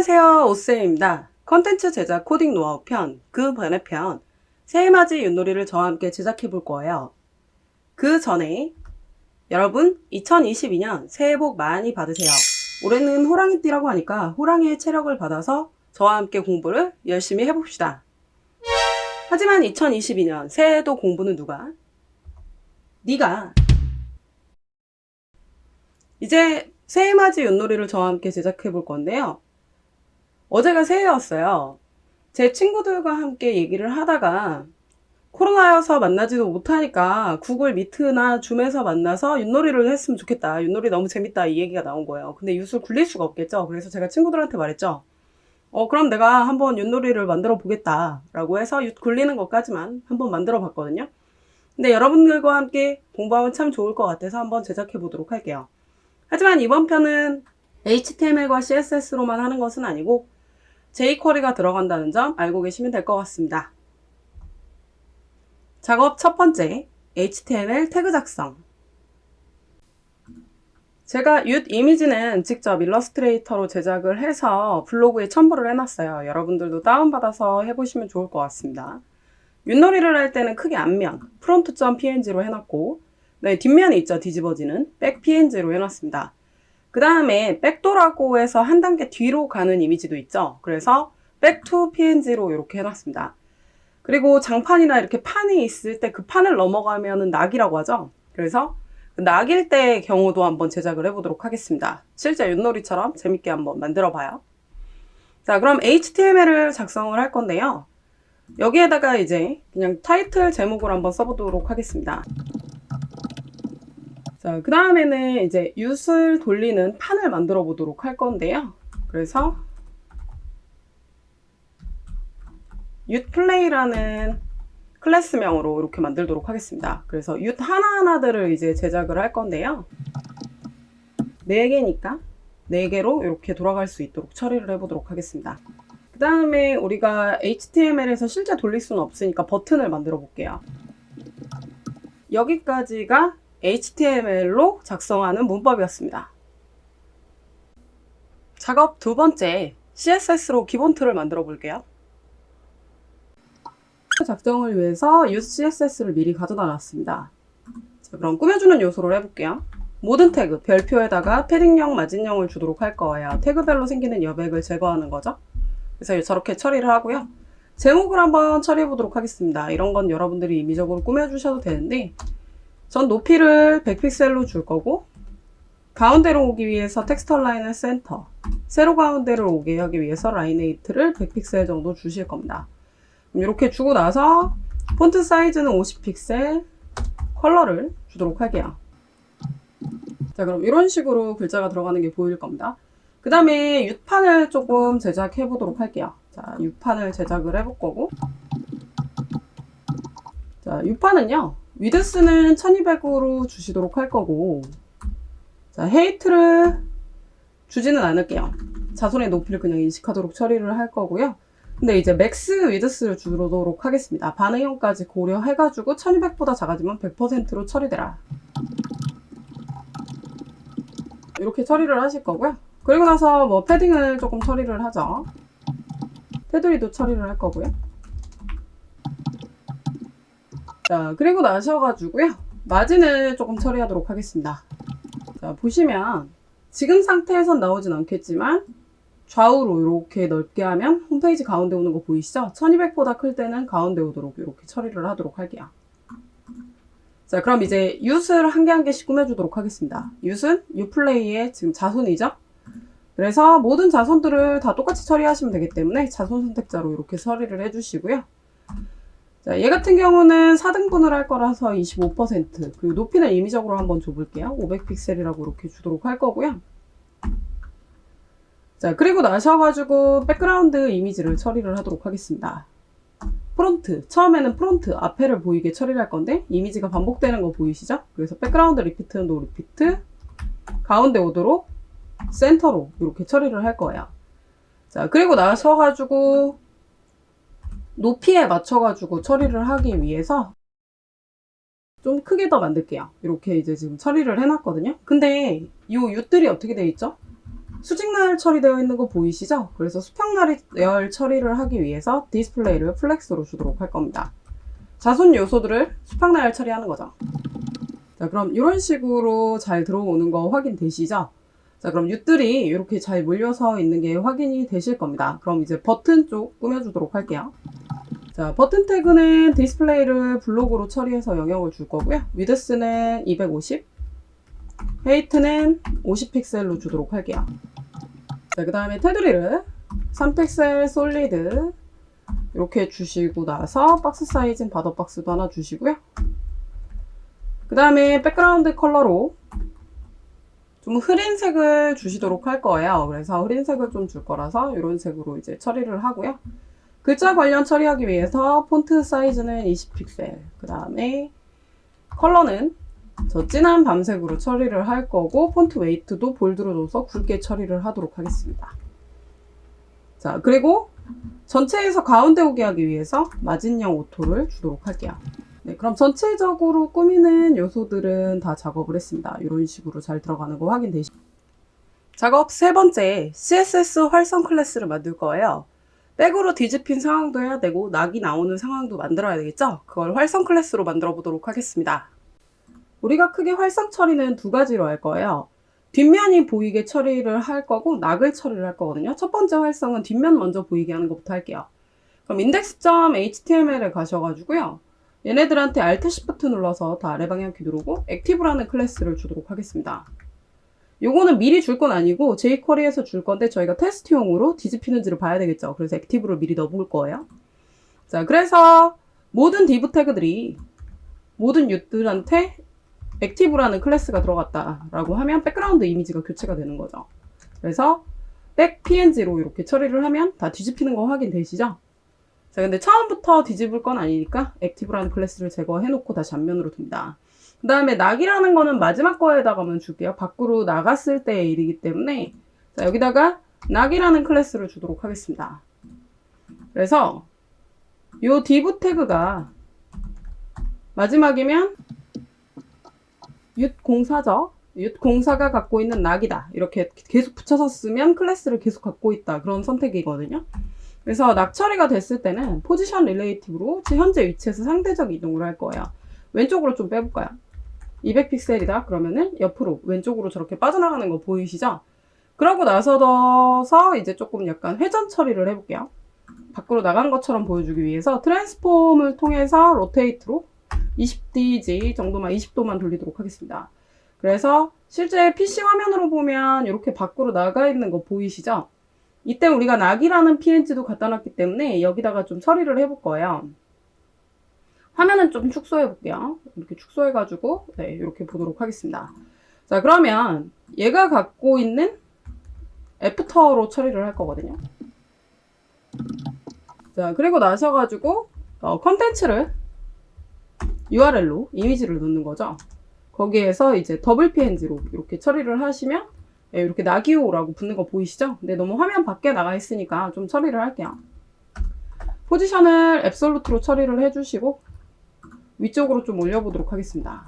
안녕하세요, 오쌤입니다. 컨텐츠 제작 코딩 노하우 편, 그 번외편, 새해맞이 윷놀이를 저와 함께 제작해 볼 거예요. 그 전에 여러분 2022년 새해 복 많이 받으세요. 올해는 호랑이띠라고 하니까 호랑이의 체력을 받아서 저와 함께 공부를 열심히 해봅시다. 하지만 2022년 새해에도 공부는 누가? 네가. 이제 새해맞이 윷놀이를 저와 함께 제작해 볼 건데요. 어제가 새해였어요. 제 친구들과 함께 얘기를 하다가 코로나여서 만나지도 못하니까 구글 미트나 줌에서 만나서 윷놀이를 했으면 좋겠다. 윷놀이 너무 재밌다. 이 얘기가 나온 거예요. 근데 윷을 굴릴 수가 없겠죠. 그래서 제가 친구들한테 말했죠. 그럼 내가 한번 윷놀이를 만들어 보겠다. 라고 해서 윷 굴리는 것까지만 한번 만들어 봤거든요. 근데 여러분들과 함께 공부하면 참 좋을 것 같아서 한번 제작해 보도록 할게요. 하지만 이번 편은 HTML과 CSS로만 하는 것은 아니고 jQuery가 들어간다는 점 알고 계시면 될 것 같습니다. 작업 첫 번째, HTML 태그 작성. 제가 윷 이미지는 직접 일러스트레이터로 제작을 해서 블로그에 첨부를 해놨어요. 여러분들도 다운받아서 해보시면 좋을 것 같습니다. 윷놀이를 할 때는 크게 앞면, 프론트.png로 해놨고, 네, 뒷면이 있죠. 뒤집어지는 백png로 해놨습니다. 그 다음에 백도라고 해서 한 단계 뒤로 가는 이미지도 있죠. 그래서 back2png로 이렇게 해놨습니다. 그리고 장판이나 이렇게 판이 있을 때 그 판을 넘어가면은 낙이라고 하죠. 그래서 그 낙일 때의 경우도 한번 제작을 해보도록 하겠습니다. 실제 윷놀이처럼 재밌게 한번 만들어봐요. 자, 그럼 HTML을 작성을 할 건데요. 여기에다가 이제 그냥 타이틀 제목을 한번 써보도록 하겠습니다. 자, 그 다음에는 이제 윷을 돌리는 판을 만들어 보도록 할 건데요. 그래서 윷플레이라는 클래스명으로 이렇게 만들도록 하겠습니다. 그래서 윷 하나하나들을 이제 제작을 할 건데요. 4개니까 4개로 이렇게 돌아갈 수 있도록 처리를 해보도록 하겠습니다. 그 다음에 우리가 HTML에서 실제 돌릴 수는 없으니까 버튼을 만들어 볼게요. 여기까지가 HTML로 작성하는 문법이었습니다. 작업 두 번째, CSS로 기본 틀을 만들어 볼게요. 작성을 위해서 use CSS를 미리 가져다 놨습니다. 자, 그럼 꾸며주는 요소를 해볼게요. 모든 태그, 별표에다가 패딩형, 마진형을 주도록 할 거예요. 태그별로 생기는 여백을 제거하는 거죠. 그래서 저렇게 처리를 하고요. 제목을 한번 처리해 보도록 하겠습니다. 이런 건 여러분들이 임의적으로 꾸며주셔도 되는데 전 높이를 100픽셀로 줄 거고 가운데로 오기 위해서 텍스트 라인을 센터, 세로 가운데를 오게 하기 위해서 라인 웨이트를 100픽셀 정도 주실 겁니다. 이렇게 주고 나서 폰트 사이즈는 50픽셀, 컬러를 주도록 할게요. 자, 그럼 이런 식으로 글자가 들어가는 게 보일 겁니다. 그 다음에 윷판을 조금 제작해 보도록 할게요. 자, 윷판을 제작을 해볼 거고, 자, 윷판은요 위드스는 1200으로 주시도록 할 거고, 자, 헤이트를 주지는 않을게요. 자손의 높이를 그냥 인식하도록 처리를 할 거고요. 근데 이제 맥스 위드스를 주도록 하겠습니다. 반응형까지 고려해가지고 1200보다 작아지면 100%로 처리되라. 이렇게 처리를 하실 거고요. 그리고 나서 뭐 패딩을 조금 처리를 하죠. 테두리도 처리를 할 거고요. 자, 그리고 나셔가지고요. 마진을 조금 처리하도록 하겠습니다. 자, 보시면 지금 상태에선 나오진 않겠지만 좌우로 이렇게 넓게 하면 홈페이지 가운데 오는 거 보이시죠? 1200보다 클 때는 가운데 오도록 이렇게 처리를 하도록 할게요. 자, 그럼 이제 윷을 한 개 한 개씩 꾸며주도록 하겠습니다. 윷은 윷플레이의 지금 자손이죠? 그래서 모든 자손들을 다 똑같이 처리하시면 되기 때문에 자손 선택자로 이렇게 처리를 해주시고요. 자, 얘 같은 경우는 4등분을 할 거라서 25%, 그리고 높이는 임의적으로 한번 줘볼게요. 500픽셀이라고 이렇게 주도록 할 거고요. 자, 그리고 나셔가지고 백그라운드 이미지를 처리를 하도록 하겠습니다. 프론트, 처음에는 프론트 앞에를 보이게 처리를 할 건데 이미지가 반복되는 거 보이시죠? 그래서 백그라운드 리피트, 노 리피트, 가운데 오도록 센터로 이렇게 처리를 할 거예요. 자, 그리고 나셔가지고 높이에 맞춰가지고 처리를 하기 위해서 좀 크게 더 만들게요. 이렇게 이제 지금 처리를 해놨거든요. 근데 이 윷들이 어떻게 돼 있죠? 수직나열 처리되어 있는 거 보이시죠? 그래서 수평나열 처리를 하기 위해서 디스플레이를 플렉스로 주도록 할 겁니다. 자손 요소들을 수평나열 처리하는 거죠. 자, 그럼 이런 식으로 잘 들어오는 거 확인되시죠? 자, 그럼 윷들이 이렇게 잘 몰려서 있는 게 확인이 되실 겁니다. 그럼 이제 버튼 쪽 꾸며주도록 할게요. 자, 버튼 태그는 디스플레이를 블록으로 처리해서 영역을 줄 거고요. 위드스는 250, 헤이트는 50픽셀로 주도록 할게요. 자, 그 다음에 테두리를 3픽셀 솔리드 이렇게 주시고 나서 박스 사이즈는 바더박스도 하나 주시고요. 그 다음에 백그라운드 컬러로 좀 흐린 색을 주시도록 할 거예요. 그래서 흐린 색을 좀 줄 거라서 이런 색으로 이제 처리를 하고요. 글자 관련 처리하기 위해서 폰트 사이즈는 20픽셀, 그 다음에 컬러는 저 진한 밤색으로 처리를 할 거고, 폰트 웨이트도 볼드로 줘서 굵게 처리를 하도록 하겠습니다. 자, 그리고 전체에서 가운데 오게 하기 위해서 마진형 오토를 주도록 할게요. 네, 그럼 전체적으로 꾸미는 요소들은 다 작업을 했습니다. 이런 식으로 잘 들어가는 거 확인되시죠? 작업 세 번째, CSS 활성 클래스를 만들 거예요. 백으로 뒤집힌 상황도 해야 되고 낙이 나오는 상황도 만들어야 되겠죠? 그걸 활성 클래스로 만들어 보도록 하겠습니다. 우리가 크게 활성 처리는 두 가지로 할 거예요. 뒷면이 보이게 처리를 할 거고 낙을 처리를 할 거거든요. 첫 번째 활성은 뒷면 먼저 보이게 하는 것부터 할게요. 그럼 index.html에 가셔가지고요. 얘네들한테 Alt Shift 눌러서 다 아래 방향키 누르고 액티브라는 클래스를 주도록 하겠습니다. 요거는 미리 줄 건 아니고 jQuery에서 줄 건데 저희가 테스트용으로 뒤집히는지를 봐야 되겠죠. 그래서 액티브를 미리 넣어볼 거예요. 자, 그래서 모든 div 태그들이 모든 윷들한테 액티브라는 클래스가 들어갔다라고 하면 백그라운드 이미지가 교체가 되는 거죠. 그래서 백 png로 이렇게 처리를 하면 다 뒤집히는 거 확인되시죠? 자, 근데 처음부터 뒤집을 건 아니니까 액티브라는 클래스를 제거해 놓고 다시 앞면으로 둡니다. 그 다음에 낙이라는 거는 마지막 거에다가만 줄게요. 밖으로 나갔을 때의 일이기 때문에 자, 여기다가 낙이라는 클래스를 주도록 하겠습니다. 그래서 요 div 태그가 마지막이면 윷04죠. 윷04가 갖고 있는 낙이다. 이렇게 계속 붙여서 쓰면 클래스를 계속 갖고 있다. 그런 선택이거든요. 그래서 낙 처리가 됐을 때는 포지션 릴레이티브로 현재 위치에서 상대적 이동을 할 거예요. 왼쪽으로 좀 빼볼까요? 200픽셀이다. 그러면은 옆으로 왼쪽으로 저렇게 빠져나가는 거 보이시죠? 그러고 나서서 이제 조금 약간 회전 처리를 해볼게요. 밖으로 나간 것처럼 보여주기 위해서 트랜스폼을 통해서 로테이트로 20dg 정도만 20도만 돌리도록 하겠습니다. 그래서 실제 PC 화면으로 보면 이렇게 밖으로 나가 있는 거 보이시죠? 이때 우리가 낙이라는 png도 갖다 놨기 때문에 여기다가 좀 처리를 해볼 거예요. 화면은 좀 축소해 볼게요. 이렇게 축소해 가지고 네, 이렇게 보도록 하겠습니다. 자, 그러면 얘가 갖고 있는 애프터로 처리를 할 거거든요. 자, 그리고 나서 가지고 컨텐츠를 URL로 이미지를 넣는 거죠. 거기에서 이제 더블 PNG로 이렇게 처리를 하시면 네, 이렇게 나기오라고 붙는 거 보이시죠? 근데 너무 화면 밖에 나가 있으니까 좀 처리를 할게요. 포지션을 앱솔루트로 처리를 해주시고 위쪽으로 좀 올려보도록 하겠습니다.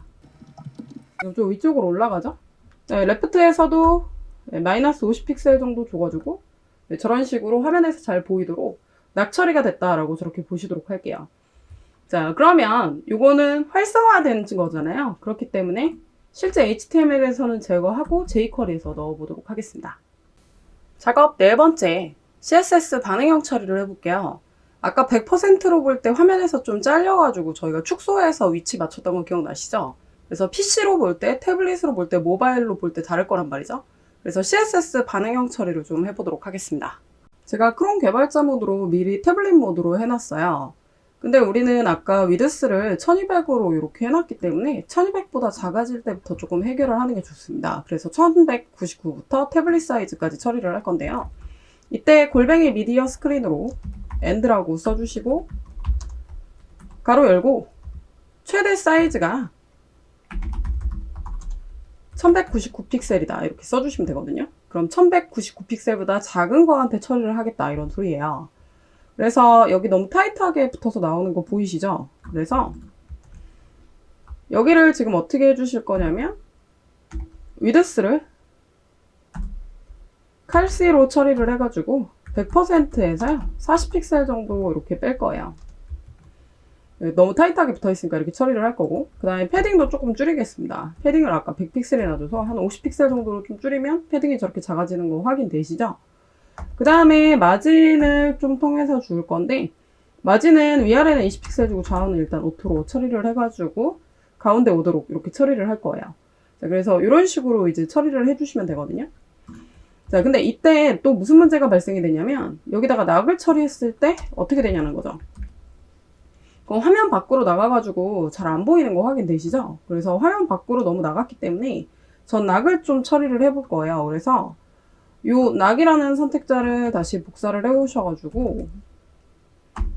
좀 위쪽으로 올라가죠? 네, 레프트에서도 네, 마이너스 50픽셀 정도 줘가지고 네, 저런 식으로 화면에서 잘 보이도록 낙 처리가 됐다라고 저렇게 보시도록 할게요. 자, 그러면 요거는 활성화된 거잖아요. 그렇기 때문에 실제 HTML에서는 제거하고 jQuery에서 넣어보도록 하겠습니다. 작업 네 번째, CSS 반응형 처리를 해볼게요. 아까 100%로 볼 때 화면에서 좀 잘려가지고 저희가 축소해서 위치 맞췄던 거 기억나시죠? 그래서 PC로 볼 때, 태블릿으로 볼 때, 모바일로 볼 때 다를 거란 말이죠. 그래서 CSS 반응형 처리를 좀 해보도록 하겠습니다. 제가 크롬 개발자 모드로 미리 태블릿 모드로 해놨어요. 근데 우리는 아까 위드스를 1200으로 이렇게 해놨기 때문에 1200보다 작아질 때부터 조금 해결을 하는 게 좋습니다. 그래서 1199부터 태블릿 사이즈까지 처리를 할 건데요. 이때 골뱅이 미디어 스크린으로 end라고 써주시고 가로 열고 최대 사이즈가 1199픽셀이다 이렇게 써주시면 되거든요. 그럼 1199픽셀보다 작은 거한테 처리를 하겠다 이런 소리예요. 그래서 여기 너무 타이트하게 붙어서 나오는 거 보이시죠? 그래서 여기를 지금 어떻게 해주실 거냐면 위드스를 칼시로 처리를 해가지고 100%에서요 40픽셀 정도 이렇게 뺄 거예요. 너무 타이트하게 붙어있으니까 이렇게 처리를 할 거고, 그 다음에 패딩도 조금 줄이겠습니다. 패딩을 아까 100픽셀이나 줘서 한 50픽셀 정도로 좀 줄이면 패딩이 저렇게 작아지는 거 확인되시죠? 그 다음에 마진을 좀 통해서 줄 건데, 마진은 위아래는 20픽셀 주고 좌우는 일단 오토로 처리를 해가지고 가운데 오도록 이렇게 처리를 할 거예요. 자, 그래서 이런 식으로 이제 처리를 해주시면 되거든요. 자, 근데 이때 또 무슨 문제가 발생이 되냐면 여기다가 낙을 처리했을 때 어떻게 되냐는 거죠. 그럼 화면 밖으로 나가가지고 잘 안 보이는 거 확인되시죠? 그래서 화면 밖으로 너무 나갔기 때문에 전 낙을 좀 처리를 해볼 거예요. 그래서 요 낙이라는 선택자를 다시 복사를 해오셔가지고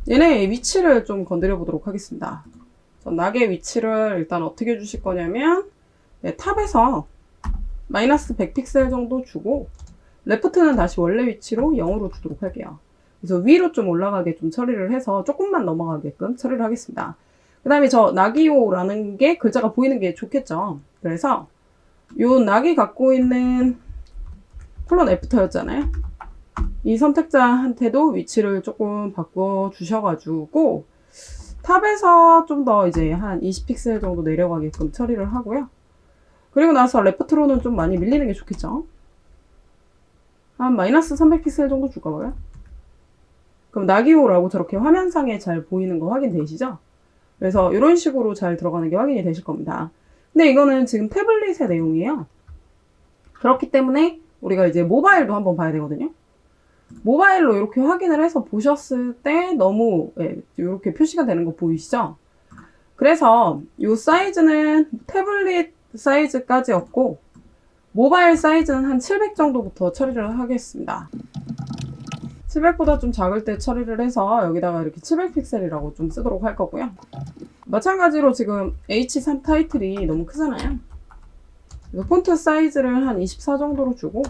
얘네 위치를 좀 건드려 보도록 하겠습니다. 전 낙의 위치를 일단 어떻게 주실 거냐면 탑에서 마이너스 100픽셀 정도 주고 레프트는 다시 원래 위치로 0으로 주도록 할게요. 그래서 위로 좀 올라가게 좀 처리를 해서 조금만 넘어가게끔 처리를 하겠습니다. 그 다음에 저 낙이오라는 게 글자가 보이는 게 좋겠죠. 그래서 요 낙이 갖고 있는 콜론 F터였잖아요. 이 선택자한테도 위치를 조금 바꿔 주셔가지고 탑에서 좀 더 이제 한 20픽셀 정도 내려가게끔 처리를 하고요. 그리고 나서 레프트로는 좀 많이 밀리는 게 좋겠죠. 한 마이너스 300픽셀 정도 줄까 봐요. 그럼 낙이오라고 저렇게 화면상에 잘 보이는 거 확인되시죠? 그래서 이런 식으로 잘 들어가는 게 확인이 되실 겁니다. 근데 이거는 지금 태블릿의 내용이에요. 그렇기 때문에 우리가 이제 모바일도 한번 봐야 되거든요. 모바일로 이렇게 확인을 해서 보셨을 때 너무 이렇게 표시가 되는 거 보이시죠? 그래서 이 사이즈는 태블릿 사이즈까지였고 모바일 사이즈는 한 700 정도부터 처리를 하겠습니다. 700보다 좀 작을 때 처리를 해서 여기다가 이렇게 700픽셀이라고 좀 쓰도록 할 거고요. 마찬가지로 지금 H3 타이틀이 너무 크잖아요. 그래서 폰트 사이즈를 한 24 정도로 주고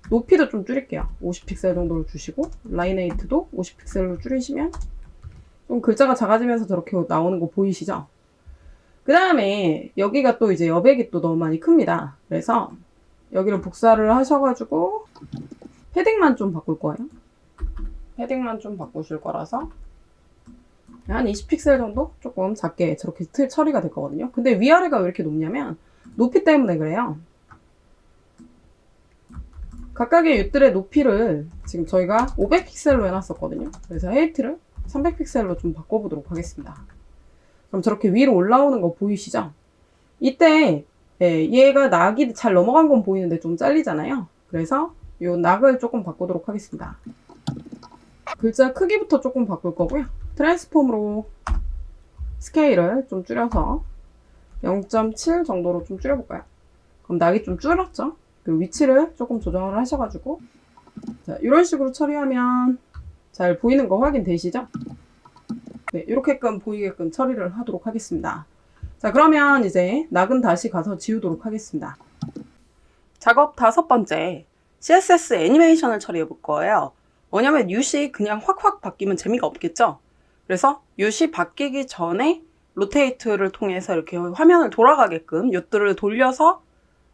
높이도 좀 줄일게요. 50픽셀 정도로 주시고 라인에이트도 50픽셀로 줄이시면 좀 글자가 작아지면서 저렇게 나오는 거 보이시죠? 그 다음에 여기가 또 이제 여백이 또 너무 많이 큽니다. 그래서 여기를 복사를 하셔가지고 패딩만 좀 바꿀 거예요. 패딩만 좀 바꾸실 거라서 한 20픽셀 정도 조금 작게 저렇게 처리가 될 거거든요. 근데 위아래가 왜 이렇게 높냐면 높이 때문에 그래요. 각각의 윷들의 높이를 지금 저희가 500픽셀로 해놨었거든요. 그래서 헤이트를 300픽셀로 좀 바꿔보도록 하겠습니다. 그럼 저렇게 위로 올라오는 거 보이시죠? 이때 얘가 낙이 잘 넘어간 건 보이는데 좀 잘리잖아요. 그래서 이 낙을 조금 바꾸도록 하겠습니다. 글자 크기부터 조금 바꿀 거고요. 트랜스폼으로 스케일을 좀 줄여서 0.7 정도로 좀 줄여볼까요? 그럼 낙이 좀 줄었죠? 그 위치를 조금 조정을 하셔가지고 자, 이런 식으로 처리하면 잘 보이는 거 확인되시죠? 네, 이렇게끔 보이게끔 처리를 하도록 하겠습니다. 자, 그러면 이제 낙은 다시 가서 지우도록 하겠습니다. 작업 5번째, CSS 애니메이션을 처리해 볼 거예요. 뭐냐면 윷이 그냥 확확 바뀌면 재미가 없겠죠? 그래서 윷이 바뀌기 전에 로테이트를 통해서 이렇게 화면을 돌아가게끔 윷들을 돌려서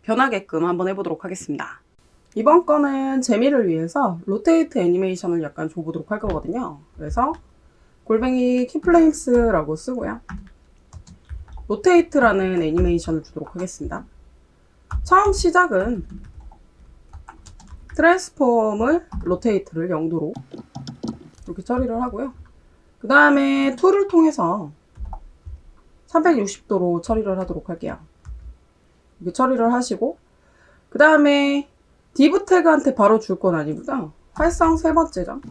변하게끔 한번 해보도록 하겠습니다. 이번 거는 재미를 위해서 로테이트 애니메이션을 약간 줘보도록 할 거거든요. 그래서 골뱅이 키플레인스라고 쓰고요. 로테이트라는 애니메이션을 주도록 하겠습니다. 처음 시작은 트랜스폼을 로테이트를 0도로 이렇게 처리를 하고요. 그 다음에 툴을 통해서 360도로 처리를 하도록 할게요. 이렇게 처리를 하시고 그 다음에 div 태그한테 바로 줄 건 아니고요. 활성 3번째죠.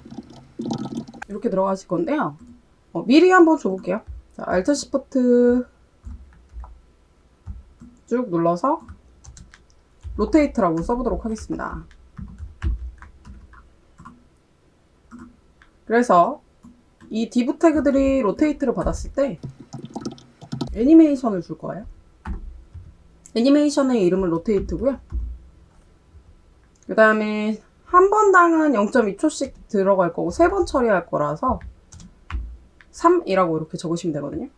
이렇게 들어가실 건데요. 미리 한번 줘볼게요. 자, Alt Shift 쭉 눌러서 로테이트라고 써보도록 하겠습니다. 그래서 이 div 태그들이 로테이트를 받았을 때 애니메이션을 줄 거예요. 애니메이션의 이름은 로테이트고요. 그 다음에 한 번당은 0.2초씩 들어갈 거고 3번 처리할 거라서 3이라고 이렇게 적으시면 되거든요.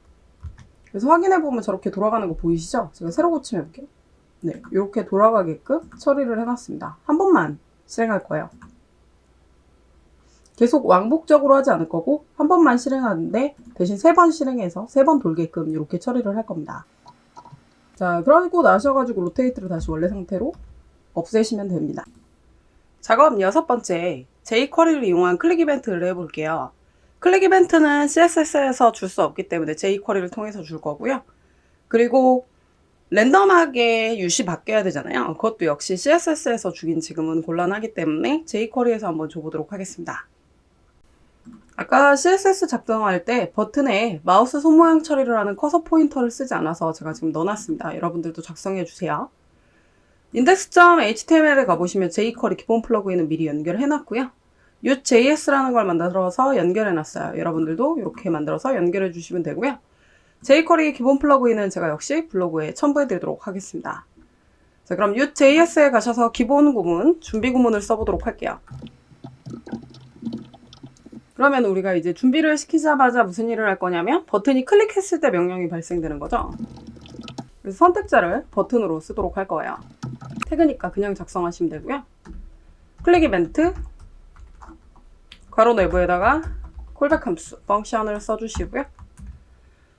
그래서 확인해보면 저렇게 돌아가는 거 보이시죠? 제가 새로 고침해 볼게요. 네, 이렇게 돌아가게끔 처리를 해놨습니다. 한 번만 실행할 거예요. 계속 왕복적으로 하지 않을 거고 한 번만 실행하는데 대신 3번 실행해서 3번 돌게끔 이렇게 처리를 할 겁니다. 자, 그러고 나셔가지고 로테이트를 다시 원래 상태로 없애시면 됩니다. 작업 6번째, jQuery를 이용한 클릭 이벤트를 해볼게요. 클릭 이벤트는 CSS에서 줄 수 없기 때문에 jQuery를 통해서 줄 거고요. 그리고 랜덤하게 유시 바뀌어야 되잖아요. 그것도 역시 CSS에서 주긴 지금은 곤란하기 때문에 jQuery에서 한번 줘보도록 하겠습니다. 아까 CSS 작성할 때 버튼에 마우스 손모양 처리를 하는 커서 포인터를 쓰지 않아서 제가 지금 넣어놨습니다. 여러분들도 작성해주세요. index.html에 가보시면 jQuery 기본 플러그인은 미리 연결해놨고요. usejs라는 걸 만들어서 연결해놨어요. 여러분들도 이렇게 만들어서 연결해주시면 되고요. jQuery 기본 플러그인은 제가 역시 블로그에 첨부해드리도록 하겠습니다. 자, 그럼 usejs에 가셔서 기본 구문, 준비 구문을 써보도록 할게요. 그러면 우리가 이제 준비를 시키자마자 무슨 일을 할 거냐면 버튼이 클릭했을 때 명령이 발생되는 거죠. 그래서 선택자를 버튼으로 쓰도록 할 거예요. 태그니까 그냥 작성하시면 되고요. 클릭 이벤트 괄호 내부에다가 콜백 함수 펑션을 써주시고요.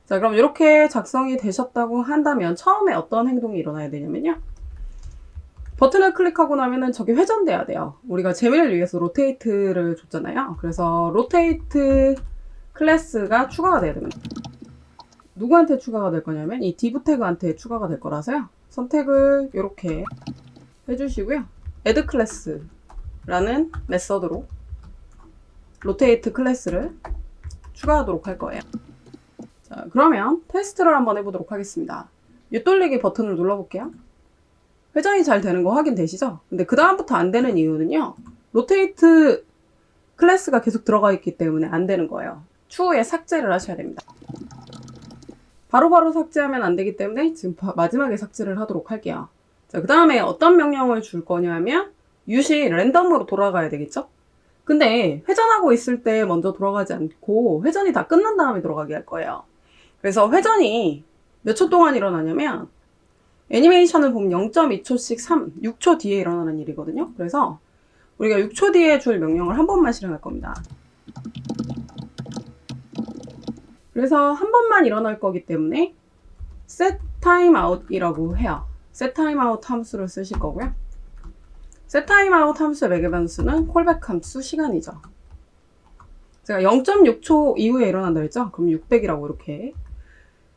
자, 그럼 이렇게 작성이 되셨다고 한다면 처음에 어떤 행동이 일어나야 되냐면요. 버튼을 클릭하고 나면은 저게 회전돼야 돼요. 우리가 재미를 위해서 로테이트를 줬잖아요. 그래서 로테이트 클래스가 추가가 돼야 됩니다. 누구한테 추가가 될 거냐면 이 div 태그한테 추가가 될 거라서요. 선택을 이렇게 해주시고요. add class라는 메서드로 로테이트 클래스를 추가하도록 할 거예요. 자, 그러면 테스트를 한번 해보도록 하겠습니다. 윗돌리기 버튼을 눌러볼게요. 회전이 잘 되는 거 확인되시죠? 근데 그 다음부터 안 되는 이유는요. 로테이트 클래스가 계속 들어가 있기 때문에 안 되는 거예요. 추후에 삭제를 하셔야 됩니다. 바로바로 삭제하면 안 되기 때문에 지금 마지막에 삭제를 하도록 할게요. 자, 그 다음에 어떤 명령을 줄 거냐면 u시 랜덤으로 돌아가야 되겠죠? 근데 회전하고 있을 때 먼저 돌아가지 않고 회전이 다 끝난 다음에 돌아가게 할 거예요. 그래서 회전이 몇 초 동안 일어나냐면 애니메이션을 보면 0.2초씩 6초 뒤에 일어나는 일이거든요. 그래서 우리가 6초 뒤에 줄 명령을 한 번만 실행할 겁니다. 그래서 한 번만 일어날 거기 때문에 set timeout 이라고 해요. set timeout 함수를 쓰실 거고요. set timeout 함수의 매개 변수는 콜백 함수 시간이죠. 제가 0.6초 이후에 일어난다 했죠? 그럼 600이라고 이렇게.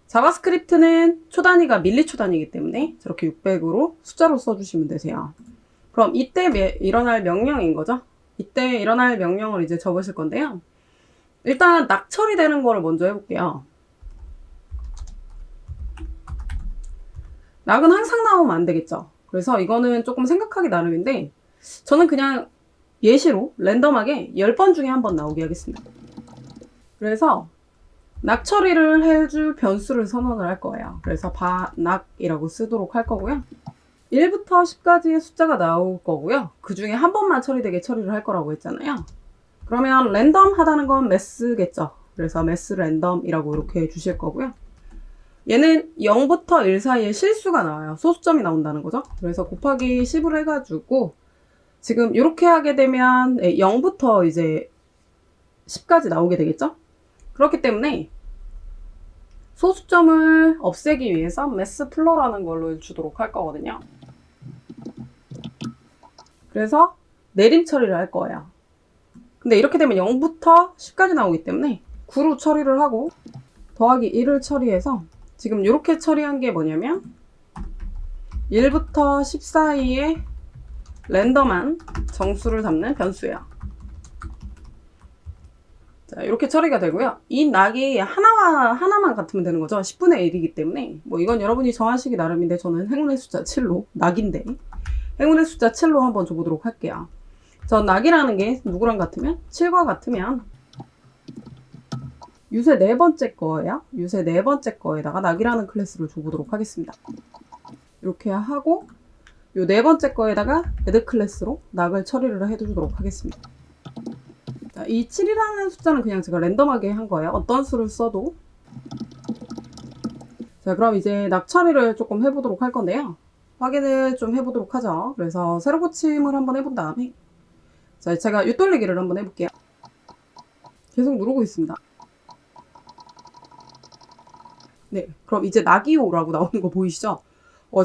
자바스크립트는 초 단위가 밀리초 단위이기 때문에 저렇게 600으로 숫자로 써주시면 되세요. 그럼 이때 일어날 명령인 거죠? 이때 일어날 명령을 이제 적으실 건데요. 일단 낙 처리되는 거를 먼저 해볼게요. 낙은 항상 나오면 안 되겠죠? 그래서 이거는 조금 생각하기 나름인데 저는 그냥 예시로 랜덤하게 10번 중에 한 번 나오게 하겠습니다. 그래서 낙 처리를 해줄 변수를 선언을 할 거예요. 그래서 낙이라고 쓰도록 할 거고요. 1부터 10까지의 숫자가 나올 거고요. 그 중에 한 번만 처리되게 처리를 할 거라고 했잖아요. 그러면 랜덤 하다는 건 매스겠죠. 그래서 매스 랜덤이라고 이렇게 주실 거고요. 얘는 0부터 1 사이에 실수가 나와요. 소수점이 나온다는 거죠. 그래서 곱하기 10을 해가지고 지금 이렇게 하게 되면 0부터 이제 10까지 나오게 되겠죠. 그렇기 때문에 소수점을 없애기 위해서 매스 플러라는 걸로 주도록 할 거거든요. 그래서 내림 처리를 할 거예요. 근데 이렇게 되면 0부터 10까지 나오기 때문에 9로 처리를 하고 더하기 1을 처리해서 지금 이렇게 처리한 게 뭐냐면 1부터 10 사이에 랜덤한 정수를 담는 변수예요. 자, 이렇게 처리가 되고요. 이 낙이 하나만 같으면 되는 거죠. 10분의 1이기 때문에 뭐 이건 여러분이 정하시기 나름인데 저는 행운의 숫자 7로 낙인데 행운의 숫자 7로 한번 줘보도록 할게요. 전 낙이라는 게 누구랑 같으면 7과 같으면 유세 네 번째 거예요. 유세 네 번째 거에다가 낙이라는 클래스를 줘보도록 하겠습니다. 이렇게 하고 요 네 번째 거에다가 add 클래스로 낙을 처리를 해주도록 하겠습니다. 자, 이 7이라는 숫자는 그냥 제가 랜덤하게 한 거예요. 어떤 수를 써도. 자, 그럼 이제 낙 처리를 조금 해보도록 할 건데요. 확인을 좀 해보도록 하죠. 그래서 세로 고침을 한번 해본 다음에 자, 제가 윗돌리기를 한번 해볼게요. 계속 누르고 있습니다. 네, 그럼 이제 나기호라고 나오는 거 보이시죠?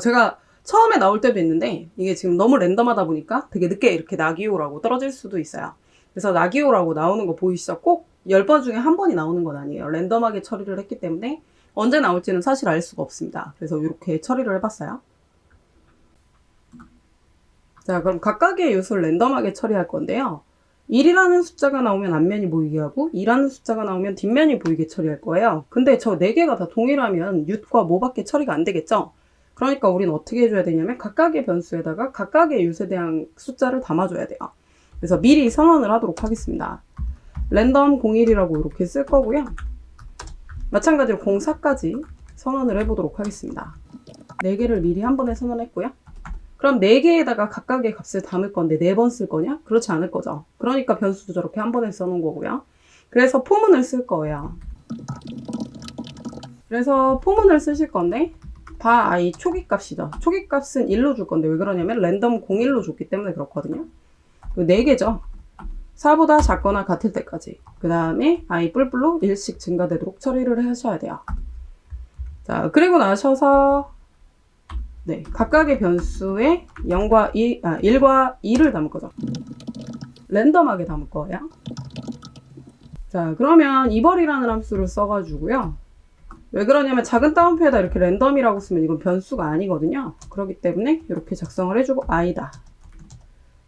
제가 처음에 나올 때도 있는데 이게 지금 너무 랜덤하다 보니까 되게 늦게 이렇게 나기호라고 떨어질 수도 있어요. 그래서 나기호라고 나오는 거 보이시죠? 꼭 10번 중에 한 번이 나오는 건 아니에요. 랜덤하게 처리를 했기 때문에 언제 나올지는 사실 알 수가 없습니다. 그래서 이렇게 처리를 해봤어요. 자, 그럼 각각의 요소를 랜덤하게 처리할 건데요. 1이라는 숫자가 나오면 앞면이 보이게 하고 2라는 숫자가 나오면 뒷면이 보이게 처리할 거예요. 근데 저 4개가 다 동일하면 윷과 모밖에 처리가 안 되겠죠? 그러니까 우리는 어떻게 해줘야 되냐면 각각의 변수에다가 각각의 윷에 대한 숫자를 담아줘야 돼요. 그래서 미리 선언을 하도록 하겠습니다. 랜덤 01이라고 이렇게 쓸 거고요. 마찬가지로 04까지 선언을 해보도록 하겠습니다. 4개를 미리 한 번에 선언했고요. 그럼 4개에다가 각각의 값을 담을 건데 4번 쓸 거냐? 그렇지 않을 거죠. 그러니까 변수도 저렇게 한 번에 써놓은 거고요. 그래서 포문을 쓸 거예요. 그래서 포문을 쓰실 건데 바 초기값이죠. 초기값은 1로 줄 건데 왜 그러냐면 랜덤 01로 줬기 때문에 그렇거든요. 4개죠. 4보다 작거나 같을 때까지. 그 다음에 뿔뿔로 1씩 증가되도록 처리를 하셔야 돼요. 자, 그리고 나셔서 네, 각각의 변수에 1과 2를 담을 거죠. 랜덤하게 담을 거예요. 자, 그러면 이벌이라는 함수를 써가지고요. 왜 그러냐면 작은 따옴표에다 이렇게 랜덤이라고 쓰면 이건 변수가 아니거든요. 그렇기 때문에 이렇게 작성을 해주고 i다.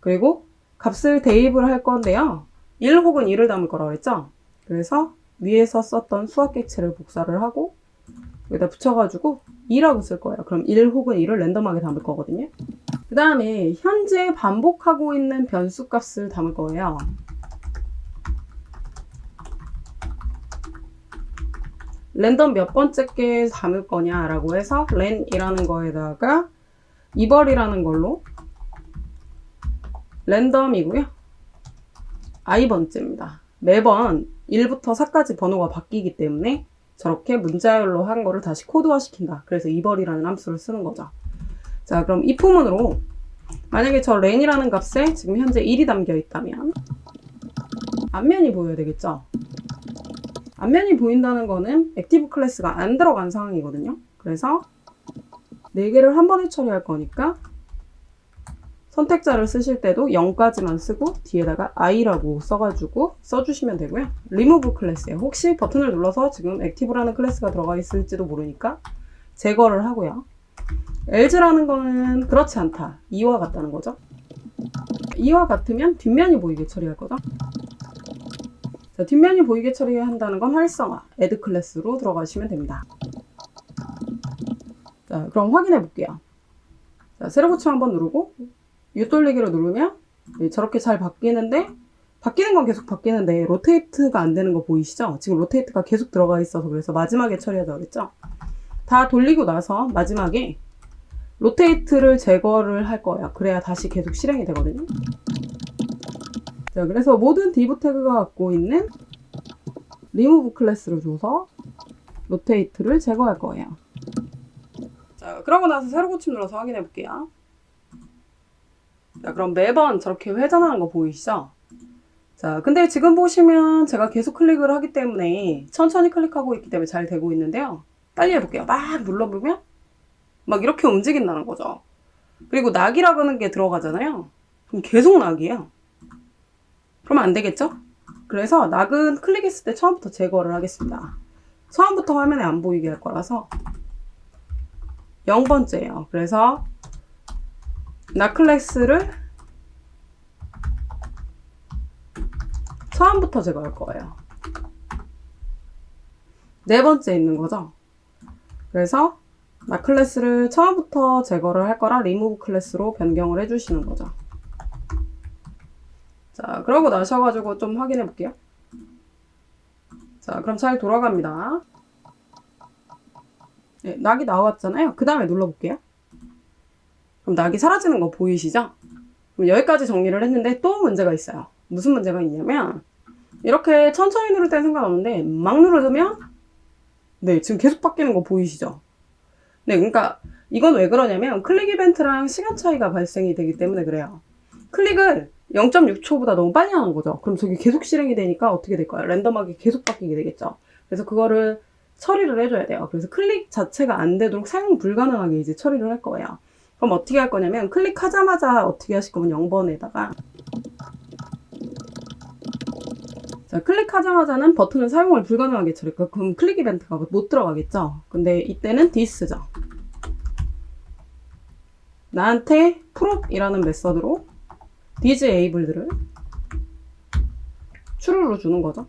그리고 값을 대입을 할 건데요. 1 혹은 2를 담을 거라고 했죠. 그래서 위에서 썼던 수학객체를 복사를 하고 여기다 붙여가지고 2라고 쓸 거예요. 그럼 1 혹은 2를 랜덤하게 담을 거거든요. 그 다음에 현재 반복하고 있는 변수 값을 담을 거예요. 랜덤 몇 번째 게 담을 거냐라고 해서 랜이라는 거에다가 이벌이라는 걸로 랜덤이고요. i번째입니다. 매번 1부터 4까지 번호가 바뀌기 때문에 저렇게 문자열로 한 거를 다시 코드화 시킨다. 그래서 이벌이라는 함수를 쓰는 거죠. 자, 그럼 이 포문으로 만약에 저 랜이라는 값에 지금 현재 1이 담겨 있다면 앞면이 보여야 되겠죠? 앞면이 보인다는 거는 액티브 클래스가 안 들어간 상황이거든요. 그래서 4개를 한 번에 처리할 거니까 선택자를 쓰실 때도 0까지만 쓰고 뒤에다가 i라고 써가지고 써주시면 되고요. remove 클래스예요. 혹시 버튼을 눌러서 지금 active라는 클래스가 들어가 있을지도 모르니까 제거를 하고요. else라는 거는 그렇지 않다. 2와 같다는 거죠. 2와 같으면 뒷면이 보이게 처리할 거죠. 자, 뒷면이 보이게 처리한다는 건 활성화, add 클래스로 들어가시면 됩니다. 자, 그럼 확인해 볼게요. 자, 세로 고침 한번 누르고 윗돌리기로 누르면 저렇게 잘 바뀌는데 바뀌는 건 계속 바뀌는데 로테이트가 안 되는 거 보이시죠? 지금 로테이트가 계속 들어가 있어서 그래서 마지막에 처리하자 그랬죠? 다 돌리고 나서 마지막에 로테이트를 제거를 할 거예요. 그래야 다시 계속 실행이 되거든요. 자, 그래서 모든 div 태그가 갖고 있는 remove 클래스를 줘서 로테이트를 제거할 거예요. 자, 그러고 나서 세로 고침 눌러서 확인해 볼게요. 자, 그럼 매번 저렇게 회전하는 거 보이시죠? 자, 근데 지금 보시면 제가 계속 클릭을 하기 때문에 천천히 클릭하고 있기 때문에 잘 되고 있는데요. 빨리 해볼게요. 막 눌러보면 막 이렇게 움직인다는 거죠. 그리고 낙이라는 게 들어가잖아요. 그럼 계속 낙이에요. 그러면 안 되겠죠? 그래서 낙은 클릭했을 때 처음부터 제거를 하겠습니다. 처음부터 화면에 안 보이게 할 거라서 0번째예요. 그래서 낙 클래스를 처음부터 제거할 거예요. 4번째 있는 거죠. 그래서 낙 클래스를 처음부터 제거를 할 거라 remove 클래스로 변경을 해주시는 거죠. 자, 그러고 나셔가지고 좀 확인해 볼게요. 자, 그럼 잘 돌아갑니다. 네, 낙이 나왔잖아요. 그 다음에 눌러볼게요. 그럼 낙이 사라지는 거 보이시죠? 그럼 여기까지 정리를 했는데 또 문제가 있어요. 무슨 문제가 있냐면 이렇게 천천히 누를 때는 상관없는데 막 누르면 네, 지금 계속 바뀌는 거 보이시죠? 네, 그러니까 이건 왜 그러냐면 클릭 이벤트랑 시간 차이가 발생이 되기 때문에 그래요. 클릭을 0.6초보다 너무 빨리 하는 거죠. 그럼 저게 계속 실행이 되니까 어떻게 될까요? 랜덤하게 계속 바뀌게 되겠죠. 그래서 그거를 처리를 해줘야 돼요. 그래서 클릭 자체가 안 되도록 사용 불가능하게 이제 처리를 할 거예요. 그럼 어떻게 할 거냐면 클릭하자마자 어떻게 하실 거면 0번에다가 자, 클릭하자마자는 버튼을 사용을 불가능하게 처리할까? 그럼 클릭 이벤트가 못 들어가겠죠? 근데 이때는 this죠. 나한테 proof이라는 메서드로 disabled를 true로 주는 거죠.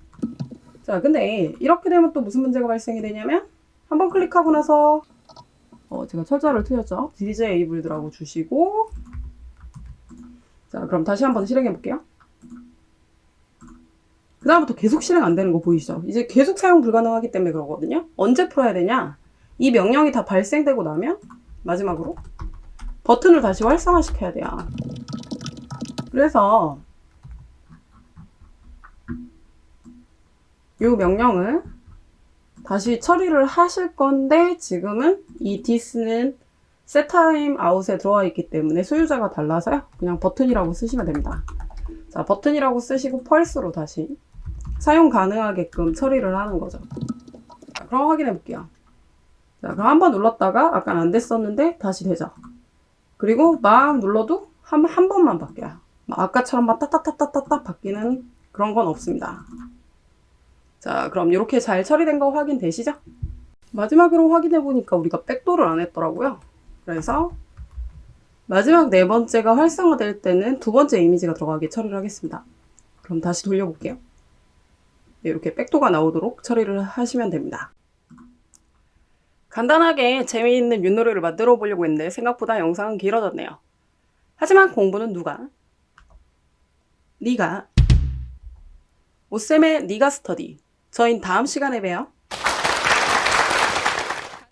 자, 근데 이렇게 되면 또 무슨 문제가 발생이 되냐면 한번 클릭하고 나서 제가 철자를 틀렸죠. disabled라고 주시고 자, 그럼 다시 한번 실행해 볼게요. 그 다음부터 계속 실행 안 되는 거 보이시죠? 이제 계속 사용 불가능하기 때문에 그러거든요. 언제 풀어야 되냐? 이 명령이 다 발생되고 나면 마지막으로 버튼을 다시 활성화시켜야 돼요. 그래서 이 명령을 다시 처리를 하실 건데 지금은 이 this는 setTimeOut에 들어와 있기 때문에 소유자가 달라서요. 그냥 버튼이라고 쓰시면 됩니다. 자, 버튼이라고 쓰시고 펄스로 다시 사용 가능하게끔 처리를 하는 거죠. 자, 그럼 확인해 볼게요. 자, 그럼 한번 눌렀다가 아까 안 됐었는데 다시 되죠. 그리고 막 눌러도 한 번만 바뀌어요. 아까처럼 막 따따따따따 바뀌는 그런 건 없습니다. 자, 그럼 이렇게 잘 처리된 거 확인되시죠? 마지막으로 확인해 보니까 우리가 백도를 안 했더라고요. 그래서 마지막 네 번째가 활성화될 때는 두 번째 이미지가 들어가게 처리를 하겠습니다. 그럼 다시 돌려볼게요. 네, 이렇게 백도가 나오도록 처리를 하시면 됩니다. 간단하게 재미있는 윷놀이를 만들어 보려고 했는데 생각보다 영상은 길어졌네요. 하지만 공부는 누가? 네가. 오쌤의 네가 스터디. 저희는 다음 시간에 봬요.